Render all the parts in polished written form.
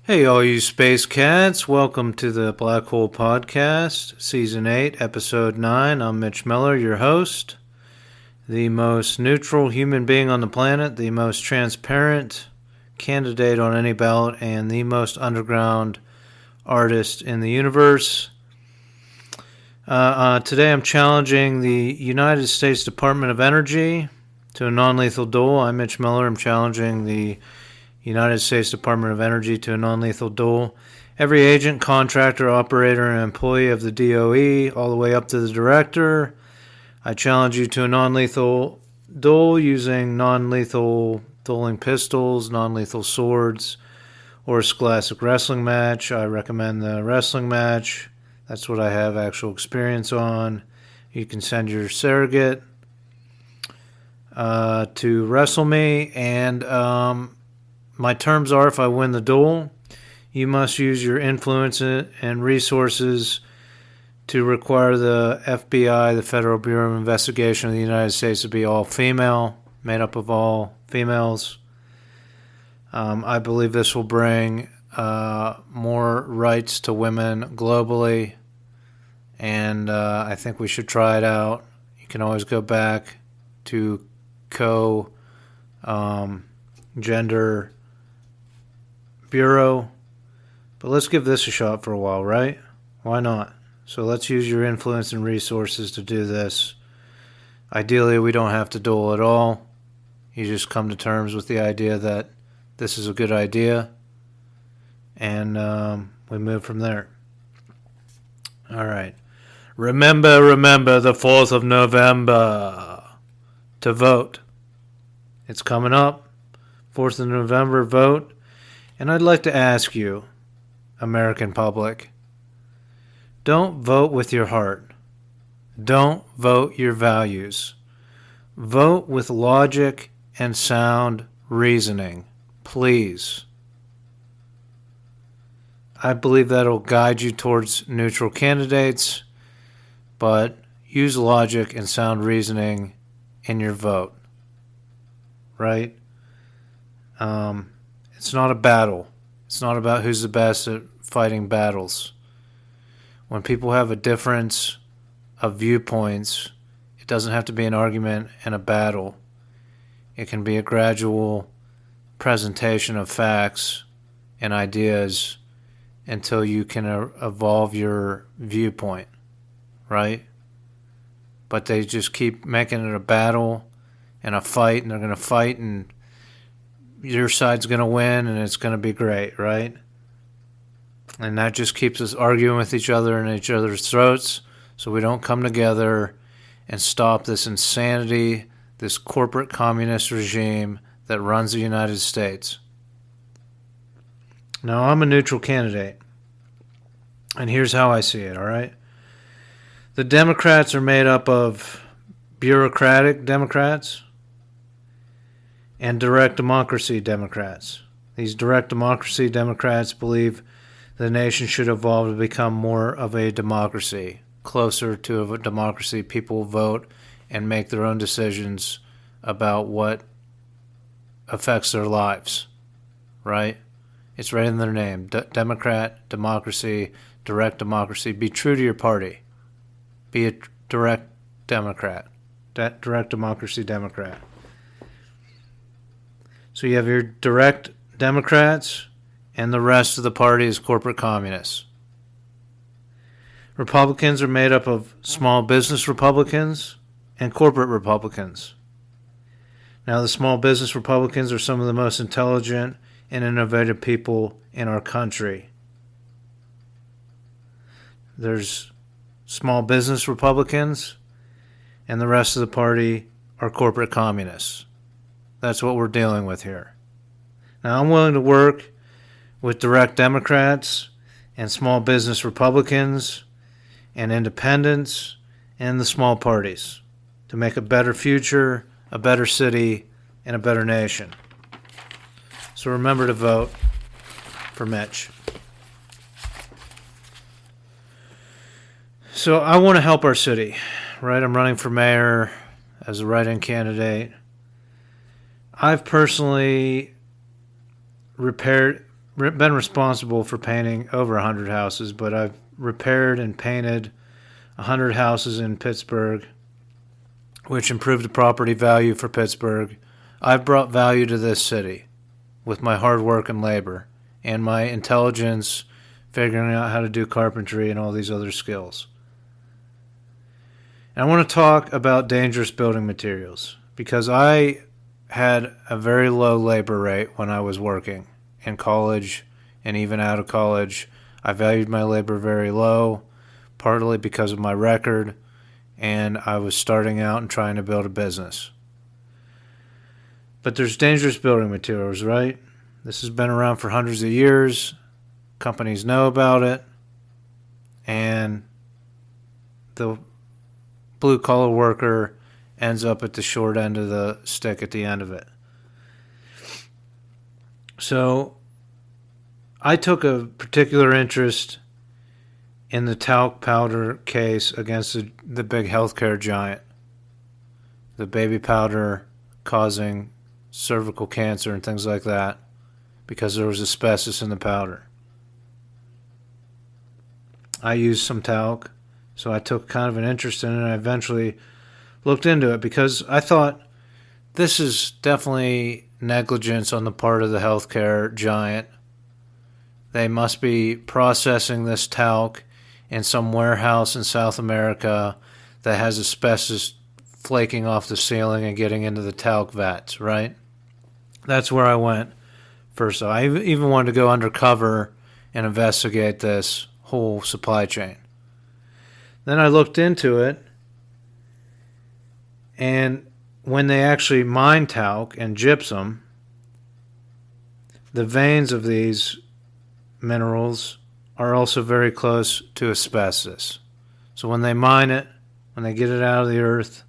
Hey, all you space cats. Welcome to the Black Hole Podcast, Season 8, Episode 9. I'm Mitch Miller, your host. The most neutral human being on the planet, the most transparent candidate on any ballot, and the most underground artist in the universe. Today I'm challenging the United States Department of Energy to a non-lethal duel. I'm Mitch Miller. I'm challenging the United States Department of Energy to a non-lethal duel. Every agent, contractor, operator, and employee of the DOE, all the way up to the director, I challenge you to a non-lethal duel using non-lethal dueling pistols, non-lethal swords, or a scholastic wrestling match. I recommend the wrestling match. That's what I have actual experience on. You can send your surrogate to wrestle me, and my terms are, if I win the duel, you must use your influence and resources to require the FBI, the Federal Bureau of Investigation of the United States, to be all female, made up of all females. I believe this will bring more rights to women globally, and I think we should try it out. You can always go back to gender Bureau, but let's give this a shot for a while, right? Why not? So let's use your influence and resources to do this. Ideally, we don't have to duel at all. You just come to terms with the idea that this is a good idea, and we move from there. All right. Remember the 4th of November to vote. It's coming up. 4th of November, vote. And I'd like to ask you, American public, don't vote with your heart. Don't vote your values. Vote with logic and sound reasoning, please. I believe that'll guide you towards neutral candidates, but use logic and sound reasoning in your vote, right? It's not a battle. It's not about who's the best at fighting battles. When people have a difference of viewpoints, it doesn't have to be an argument and a battle. It can be a gradual presentation of facts and ideas until you can evolve your viewpoint, right? But they just keep making it a battle and a fight, and they're going to fight, and your side's going to win, and it's going to be great, right? And that just keeps us arguing with each other and each other's throats, so we don't come together and stop this insanity, this corporate communist regime that runs the United States. Now, I'm a neutral candidate, and here's how I see it, all right? The Democrats are made up of bureaucratic Democrats and direct democracy Democrats. These direct democracy Democrats believe the nation should evolve to become more of a democracy, closer to a democracy. People vote and make their own decisions about what affects their lives, right? It's right in their name. Democrat, democracy, direct democracy. Be true to your party. Be a direct Democrat. Direct democracy Democrat. So you have your direct Democrats, and the rest of the party is corporate communists. Republicans are made up of small business Republicans and corporate Republicans. Now, the small business Republicans are some of the most intelligent and innovative people in our country. There's small business Republicans, and the rest of the party are corporate communists. That's what we're dealing with here. Now, I'm willing to work with direct Democrats and small business Republicans and independents and the small parties to make a better future, a better city, and a better nation. So remember to vote for Mitch. So I want to help our city, right? I'm running for mayor as a write-in candidate. I've personally been responsible for painting over 100 houses, but I've repaired and painted 100 houses in Pittsburgh, which improved the property value for Pittsburgh. I've brought value to this city with my hard work and labor and my intelligence figuring out how to do carpentry and all these other skills. And I want to talk about dangerous building materials because I had a very low labor rate when I was working in college and even out of college. I valued my labor very low, partly because of my record, and I was starting out and trying to build a business. But there's dangerous building materials, right? This has been around for hundreds of years. Companies know about it, and the blue-collar worker ends up at the short end of the stick at the end of it. So I took a particular interest in the talc powder case against the big healthcare giant, the baby powder causing cervical cancer and things like that because there was asbestos in the powder. I used some talc, so I took kind of an interest in it, and I eventually looked into it because I thought this is definitely negligence on the part of the healthcare giant. They must be processing this talc in some warehouse in South America that has asbestos flaking off the ceiling and getting into the talc vats, right? That's where I went first. I even wanted to go undercover and investigate this whole supply chain. Then I looked into it, and when they actually mine talc and gypsum, the veins of these minerals are also very close to asbestos. So when they mine it, when they get it out of the earth,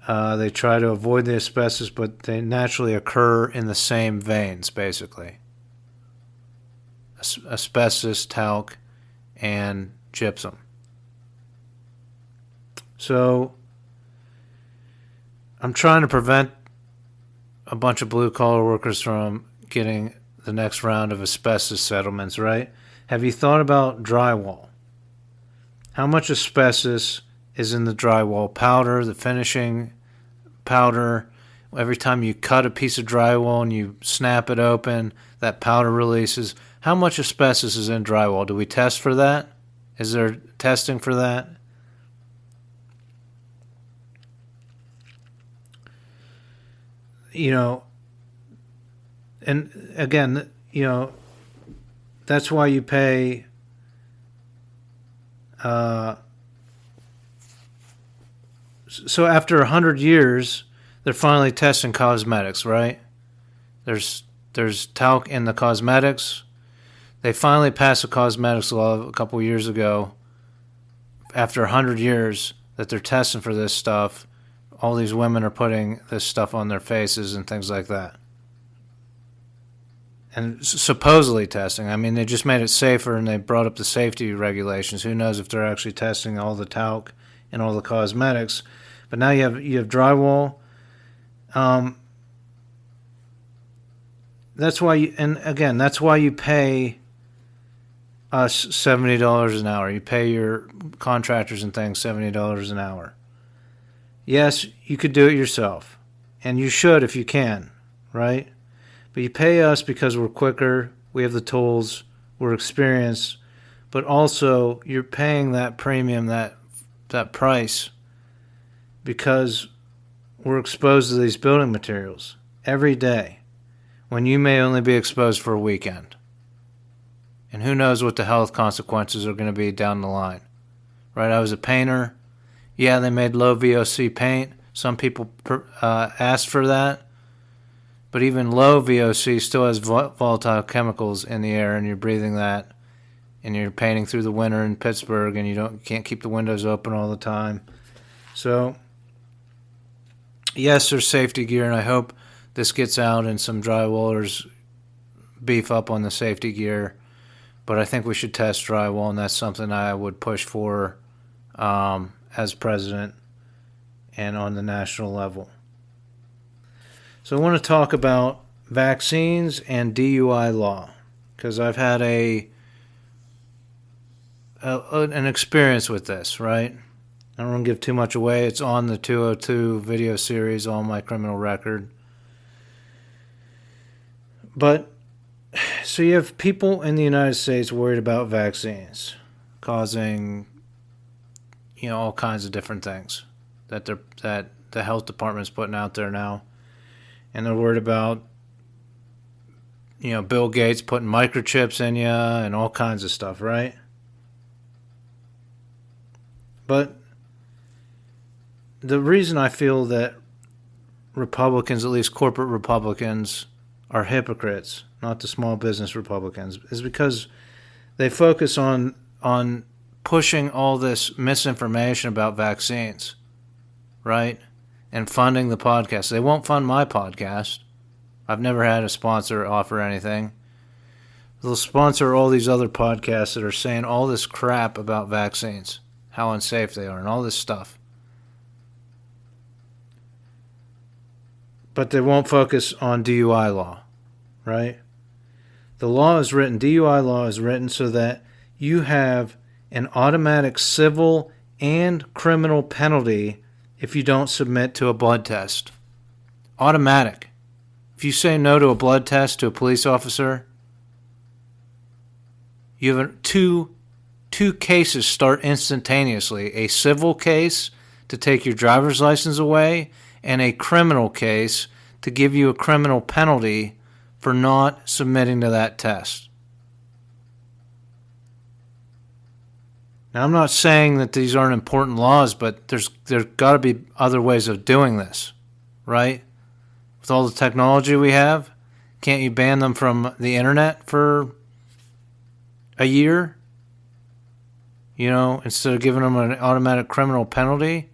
they try to avoid the asbestos, but they naturally occur in the same veins, basically. Asbestos, talc, and gypsum. So I'm trying to prevent a bunch of blue-collar workers from getting the next round of asbestos settlements, right? Have you thought about drywall? How much asbestos is in the drywall powder, the finishing powder? Every time you cut a piece of drywall and you snap it open, that powder releases. How much asbestos is in drywall? Do we test for that? Is there testing for that? You know, and again, you know, that's why you pay so after 100 years, they're finally testing cosmetics, right? There's talc in the cosmetics. They finally passed a cosmetics law a couple years ago after 100 years that they're testing for this stuff. All these women are putting this stuff on their faces and things like that. And supposedly testing. I mean, they just made it safer and they brought up the safety regulations. Who knows if they're actually testing all the talc and all the cosmetics. But now you have drywall. That's why that's why you pay us $70 an hour. You pay your contractors and things $70 an hour. Yes, you could do it yourself, and you should if you can, right? But you pay us because we're quicker, we have the tools, we're experienced, but also you're paying that premium, that price, because we're exposed to these building materials every day when you may only be exposed for a weekend. And who knows what the health consequences are going to be down the line, right? I was a painter. Yeah, they made low VOC paint. Some people asked for that. But even low VOC still has volatile chemicals in the air, and you're breathing that, and you're painting through the winter in Pittsburgh, and you can't keep the windows open all the time. So, yes, there's safety gear, and I hope this gets out and some drywallers beef up on the safety gear. But I think we should test drywall, and that's something I would push for as president and on the national level. So I want to talk about vaccines and DUI law, because I've had an experience with this, right? I don't want to give too much away. It's on the 202 video series on my criminal record. But, so you have people in the United States worried about vaccines causing, all kinds of different things that the health department's putting out there now. And they're worried about, Bill Gates putting microchips in you and all kinds of stuff, right? But the reason I feel that Republicans, at least corporate Republicans, are hypocrites, not the small business Republicans, is because they focus on pushing all this misinformation about vaccines, right? And funding the podcast. They won't fund my podcast. I've never had a sponsor offer anything. They'll sponsor all these other podcasts that are saying all this crap about vaccines, how unsafe they are, and all this stuff. But they won't focus on DUI law, right? The law is written, DUI law is written so that you have an automatic civil and criminal penalty if you don't submit to a blood test. Automatic. If you say no to a blood test to a police officer, you have two cases start instantaneously. A civil case to take your driver's license away, and a criminal case to give you a criminal penalty for not submitting to that test. Now, I'm not saying that these aren't important laws, but there's got to be other ways of doing this, right? With all the technology we have, can't you ban them from the internet for a year? Instead of giving them an automatic criminal penalty?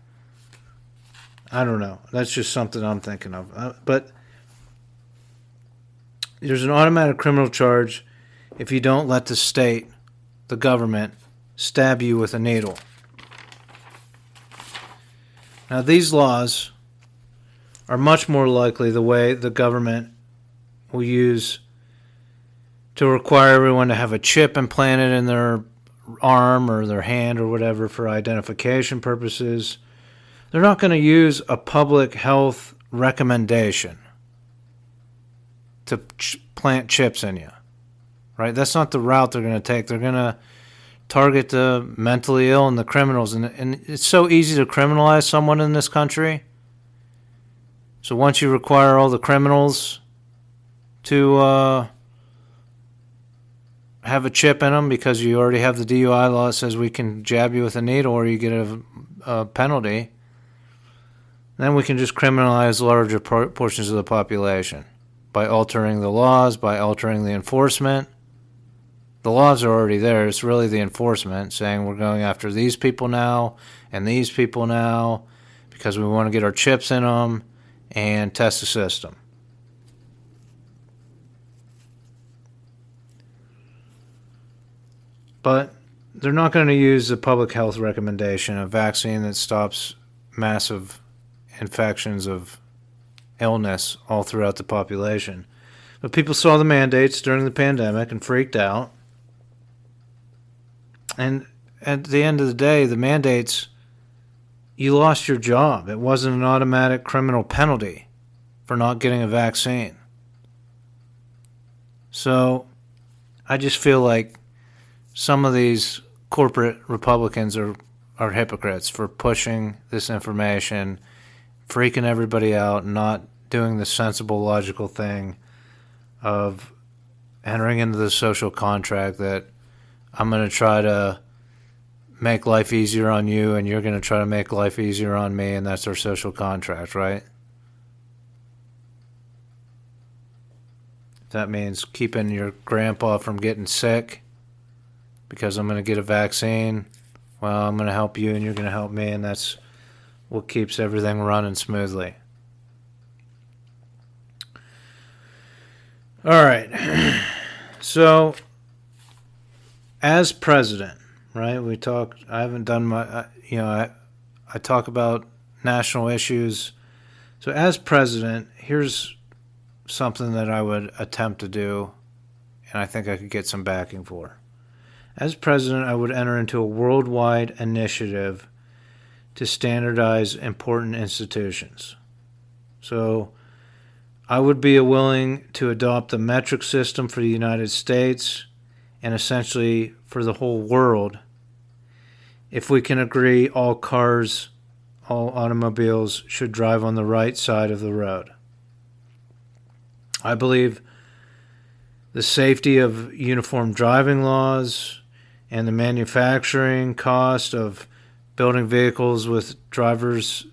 I don't know. That's just something I'm thinking of. But there's an automatic criminal charge if you don't let the state, the government, stab you with a needle. Now, these laws are much more likely the way the government will use to require everyone to have a chip implanted in their arm or their hand or whatever for identification purposes. They're not going to use a public health recommendation to plant chips in you, right? That's not the route they're going to take. They're going to target the mentally ill and the criminals. And it's so easy to criminalize someone in this country. So once you require all the criminals to have a chip in them because you already have the DUI law that says we can jab you with a needle or you get a penalty, then we can just criminalize larger portions of the population by altering the laws, by altering the enforcement. The laws are already there. It's really the enforcement saying we're going after these people now and these people now because we want to get our chips in them and test the system. But they're not going to use the public health recommendation, a vaccine that stops massive infections of illness all throughout the population. But people saw the mandates during the pandemic and freaked out. And at the end of the day, the mandates, you lost your job. It wasn't an automatic criminal penalty for not getting a vaccine. So I just feel like some of these corporate Republicans are hypocrites for pushing this information, freaking everybody out, and not doing the sensible, logical thing of entering into the social contract that I'm going to try to make life easier on you and you're going to try to make life easier on me, and that's our social contract, right? That means keeping your grandpa from getting sick because I'm going to get a vaccine. Well, I'm going to help you and you're going to help me, and that's what keeps everything running smoothly. All right. So, as president, right? I haven't done my, I talk about national issues. So, as president, here's something that I would attempt to do, and I think I could get some backing for. As president, I would enter into a worldwide initiative to standardize important institutions. So I would be willing to adopt the metric system for the United States and essentially for the whole world if we can agree all cars, all automobiles should drive on the right side of the road. I believe the safety of uniform driving laws and the manufacturing cost of building vehicles with driver's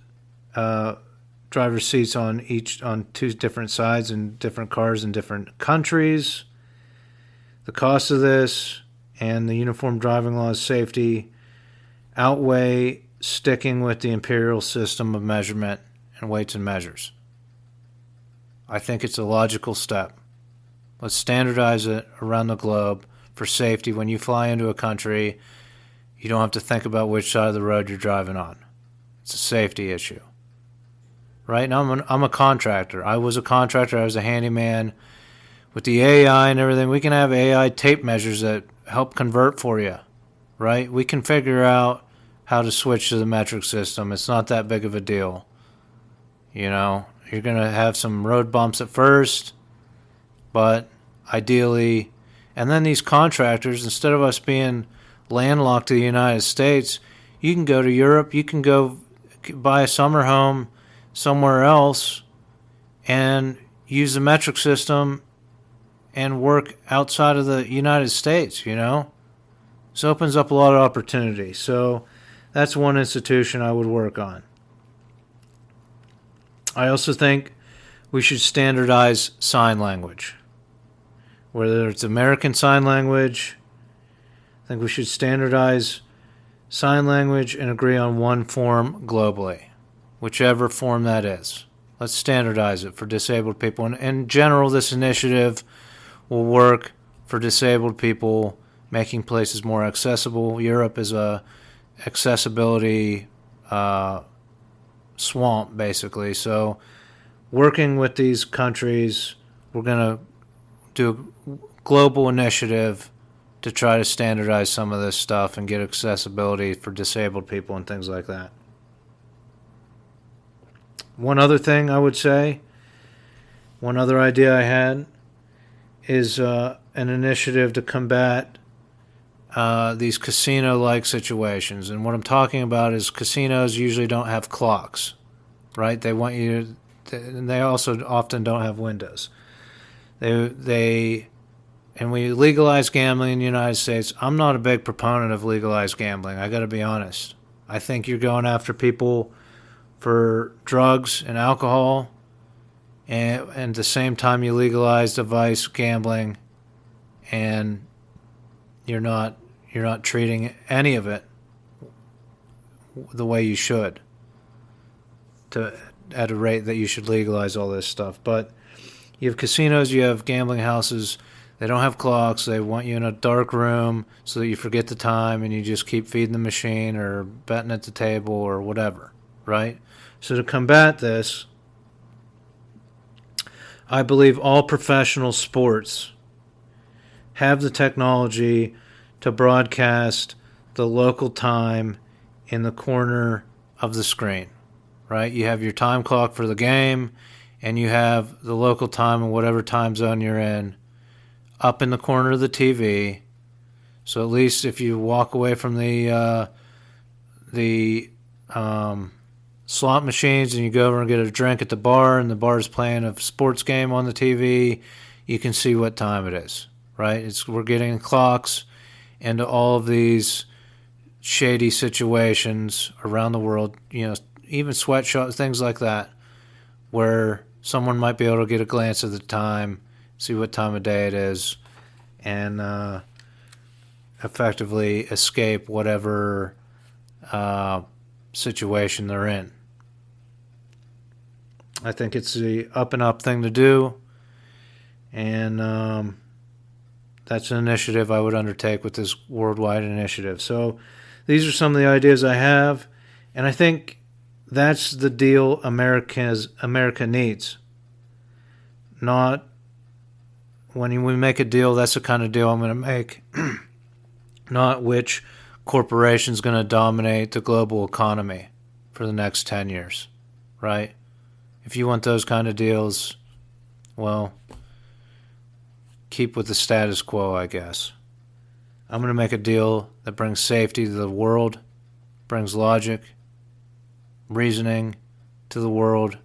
seats on two different sides and different cars in different countries. The cost of this and the uniform driving laws safety outweigh sticking with the imperial system of measurement and weights and measures. I think it's a logical step. Let's standardize it around the globe for safety. When you fly into a country, you don't have to think about which side of the road you're driving on. It's a safety issue. Right now, I'm a contractor. I was a contractor. I was a handyman. With the AI and everything, we can have AI tape measures that help convert for you. Right? We can figure out how to switch to the metric system. It's not that big of a deal. You know, you're going to have some road bumps at first, but ideally, and then these contractors, instead of us being landlocked to the United States, you can go to Europe, you can go buy a summer home somewhere else and use the metric system and work outside of the United States, you know? This opens up a lot of opportunity. So that's one institution I would work on. I also think we should standardize sign language. Whether it's American Sign Language, I think we should standardize sign language and agree on one form globally, whichever form that is. Let's standardize it for disabled people. And in general, this initiative will work for disabled people, making places more accessible. Europe is a accessibility swamp, basically. So working with these countries, we're going to do a global initiative to try to standardize some of this stuff and get accessibility for disabled people and things like that. One other thing I would say, one other idea I had is an initiative to combat these casino-like situations. And what I'm talking about is casinos usually don't have clocks, right? They want you to, and they also often don't have windows. And we legalize gambling in the United States. I'm not a big proponent of legalized gambling. I got to be honest. I think you're going after people for drugs and alcohol, and at the same time you legalize device gambling, and you're not treating any of it the way you should, at a rate that you should legalize all this stuff. But you have casinos, you have gambling houses. They don't have clocks. They want you in a dark room so that you forget the time and you just keep feeding the machine or betting at the table or whatever, right? So to combat this, I believe all professional sports have the technology to broadcast the local time in the corner of the screen, right? You have your time clock for the game, and you have the local time in whatever time zone you're in up in the corner of the TV. So at least if you walk away from the slot machines and you go over and get a drink at the bar and the bar's playing a sports game on the TV, you can see what time it is, right? We're getting clocks into all of these shady situations around the world, you know, even sweatshops, things like that, where someone might be able to get a glance at the time, see what time of day it is, and effectively escape whatever situation they're in. I think it's the up and up thing to do, and that's an initiative I would undertake with this worldwide initiative. So these are some of the ideas I have, and I think that's the deal America needs. not when we make a deal, that's the kind of deal I'm going to make, not which corporation's going to dominate the global economy for the next 10 years, right? If you want those kind of deals, well, keep with the status quo, I guess. I'm going to make a deal that brings safety to the world, brings logic, reasoning to the world,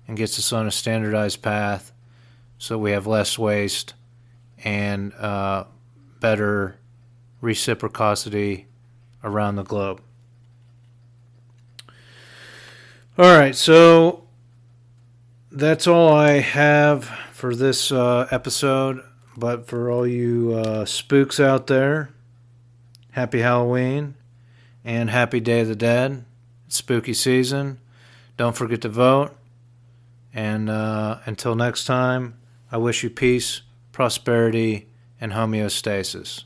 and gets us on a standardized path so we have less waste and better reciprocity around the globe. All right, so that's all I have for this episode. But for all you spooks out there, happy Halloween and happy Day of the Dead. It's spooky season. Don't forget to vote. And until next time, I wish you peace, prosperity, and homeostasis.